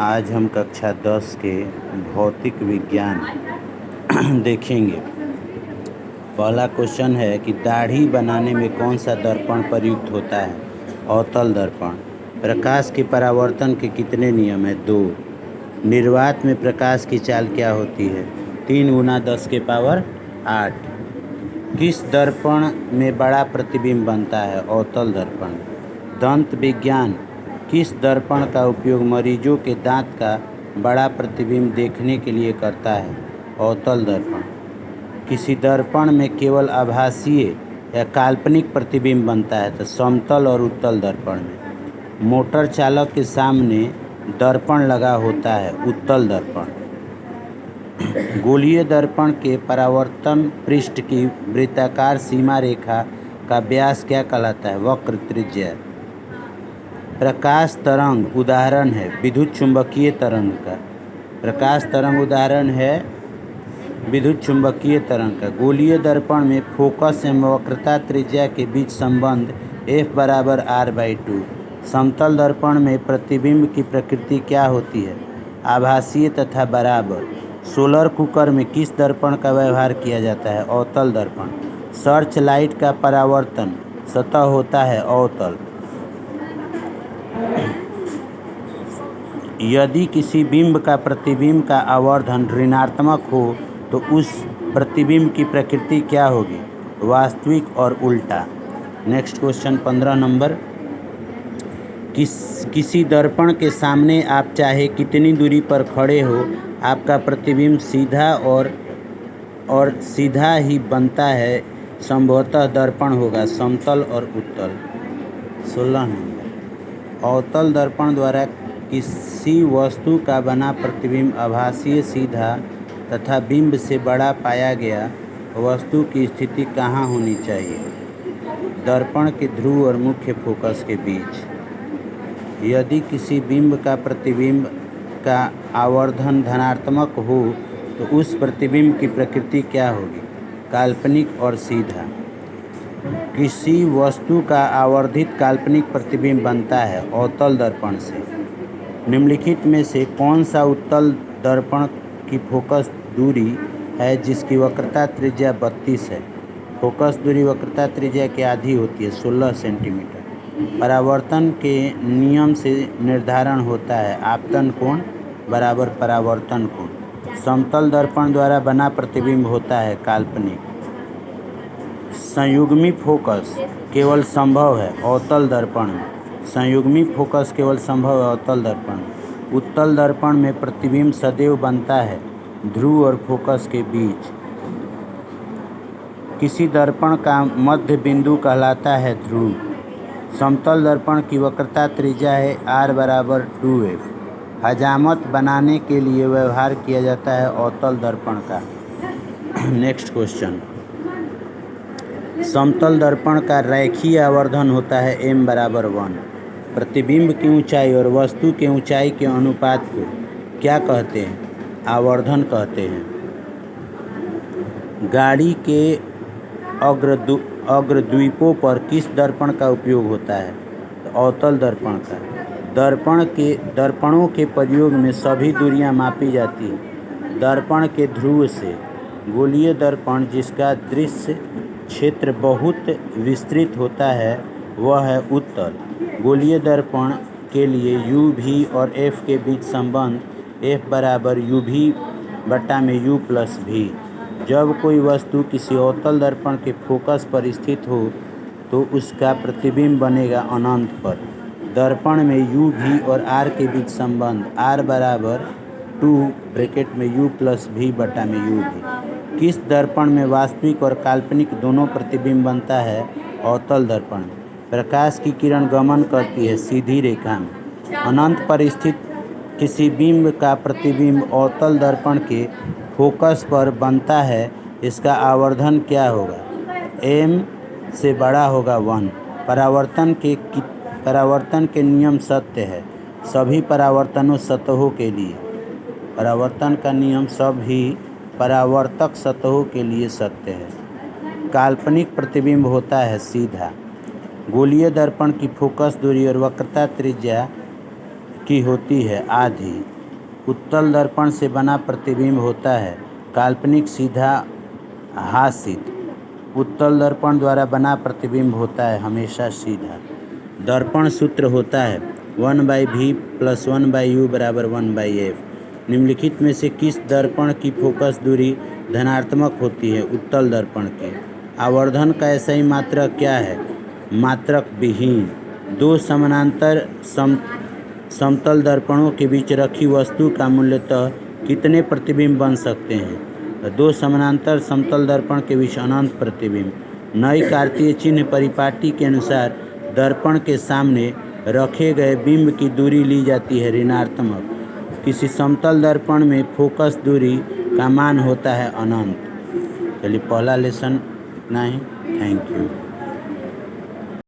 आज हम कक्षा 10 के भौतिक विज्ञान देखेंगे। पहला क्वेश्चन है कि दाढ़ी बनाने में कौन सा दर्पण प्रयुक्त होता है? अवतल दर्पण। प्रकाश के परावर्तन के कितने नियम हैं? 2। निर्वात में प्रकाश की चाल क्या होती है? 3 × 10⁸ किस दर्पण में बड़ा प्रतिबिंब बनता है? अवतल दर्पण। दंत विज्ञान किस दर्पण का उपयोग मरीजों के दांत का बड़ा प्रतिबिंब देखने के लिए करता है? अवतल दर्पण। किसी दर्पण में केवल आभासीय या काल्पनिक प्रतिबिंब बनता है तो समतल और उत्तल दर्पण में। मोटर चालक के सामने दर्पण लगा होता है, उत्तल दर्पण। गोलीय दर्पण के परावर्तन पृष्ठ की वृत्ताकार सीमा रेखा का व्यास क्या कहलाता है? वक्र त्रिज्या। प्रकाश तरंग उदाहरण है विद्युत चुंबकीय तरंग का। प्रकाश तरंग उदाहरण है विद्युत चुंबकीय तरंग का। गोलीय दर्पण में फोकस एवं वक्रता त्रिज्या के बीच संबंध F=R/2। समतल दर्पण में प्रतिबिंब की प्रकृति क्या होती है? आभासीय तथा बराबर। सोलर कुकर में किस दर्पण का व्यवहार किया जाता है? अवतल दर्पण। सर्च लाइट का परावर्तन सतह होता है, अवतल। यदि किसी बिंब का प्रतिबिंब का आवर्धन ऋणात्मक हो तो उस प्रतिबिंब की प्रकृति क्या होगी? वास्तविक और उल्टा। Next question 15 number. किसी दर्पण के सामने आप चाहे कितनी दूरी पर खड़े हो, आपका प्रतिबिंब सीधा और सीधा ही बनता है। संभवतः दर्पण होगा समतल और उत्तल। 16 नंबर। अवतल दर्पण द्वारा किसी वस्तु का बना प्रतिबिंब आभासीय, सीधा तथा बिंब से बड़ा पाया गया वस्तु की स्थिति कहाँ होनी चाहिए? दर्पण के ध्रुव और मुख्य फोकस के बीच। यदि किसी बिंब का प्रतिबिंब का आवर्धन धनात्मक हो तो उस प्रतिबिंब की प्रकृति क्या होगी? काल्पनिक और सीधा। किसी वस्तु का आवर्धित काल्पनिक प्रतिबिंब बनता है अवतल दर्पण से। निम्नलिखित में से कौन सा उत्तल दर्पण की फोकस दूरी है जिसकी वक्रता त्रिज्या 32 है? फोकस दूरी वक्रता त्रिज्या के आधी होती है, 16 सेंटीमीटर। परावर्तन के नियम से निर्धारण होता है आपतन कोण बराबर परावर्तन कोण। समतल दर्पण द्वारा बना प्रतिबिंब होता है काल्पनिक। संयुग्मी फोकस केवल संभव है अवतल दर्पण में। संयुग्मी फोकस केवल संभव है अवतल दर्पण में। उत्तल दर्पण में प्रतिबिंब सदैव बनता है ध्रुव और फोकस के बीच। किसी दर्पण का मध्य बिंदु कहलाता है ध्रुव। समतल दर्पण की वक्रता त्रिज्या है R/2F। हजामत बनाने के लिए व्यवहार किया जाता है अवतल दर्पण का। Next question. समतल दर्पण का रैखीय आवर्धन होता है m=1। प्रतिबिंब की ऊंचाई और वस्तु के ऊंचाई के अनुपात को क्या कहते हैं? आवर्धन कहते हैं। गाड़ी के अग्रद्वीपों पर किस दर्पण का उपयोग होता है? तो अवतल दर्पण का। दर्पणों के प्रयोग में सभी दूरियां मापी जाती हैं दर्पण के ध्रुव से। गोलीय दर्पण जिसका दृश्य क्षेत्र बहुत विस्तृत होता है वह है उत्तल। गोलीय दर्पण के लिए u, v और f के बीच संबंध F=uv/u+v। जब कोई वस्तु किसी अवतल दर्पण के फोकस पर स्थित हो तो उसका प्रतिबिंब बनेगा अनंत पर। दर्पण में u, v और r के बीच संबंध R=2(u+v/uv)। किस दर्पण में वास्तविक और काल्पनिक दोनों प्रतिबिंब बनता है? अवतल दर्पण में। प्रकाश की किरण गमन करती है सीधी रेखा में। अनंत पर स्थित किसी बिंब का प्रतिबिंब अवतल दर्पण के फोकस पर बनता है, इसका आवर्धन क्या होगा? m से बड़ा होगा 1। परावर्तन के नियम सत्य है सभी परावर्तनों सतहों के लिए। परावर्तन का नियम सभी परावर्तक सतहों के लिए सत्य है। काल्पनिक प्रतिबिंब होता है सीधा। गोलीय दर्पण की फोकस दूरी और वक्रता त्रिज्या की होती है आधी। उत्तल दर्पण से बना प्रतिबिंब होता है काल्पनिक सीधा हासित। उत्तल दर्पण द्वारा बना प्रतिबिंब होता है हमेशा सीधा। दर्पण सूत्र होता है 1/v + 1/u = 1/f। निम्नलिखित में से किस दर्पण की फोकस दूरी धनात्मक होती है? उत्तल दर्पण की। आवर्धन का SI मात्रक क्या है? मात्रक विहीन। दो समानांतर समतल दर्पणों के बीच रखी वस्तु का मूलतः कितने प्रतिबिंब बन सकते हैं? दो समानांतर समतल दर्पण के बीच अनंत प्रतिबिंब। नई कार्तीय चिन्ह परिपाटी के अनुसार दर्पण के सामने रखे गए बिंब की दूरी ली जाती है ऋणात्मक। किसी समतल दर्पण में फोकस दूरी का मान होता है अनंत। चलिए पहला लेसन इतना ही। Thank you.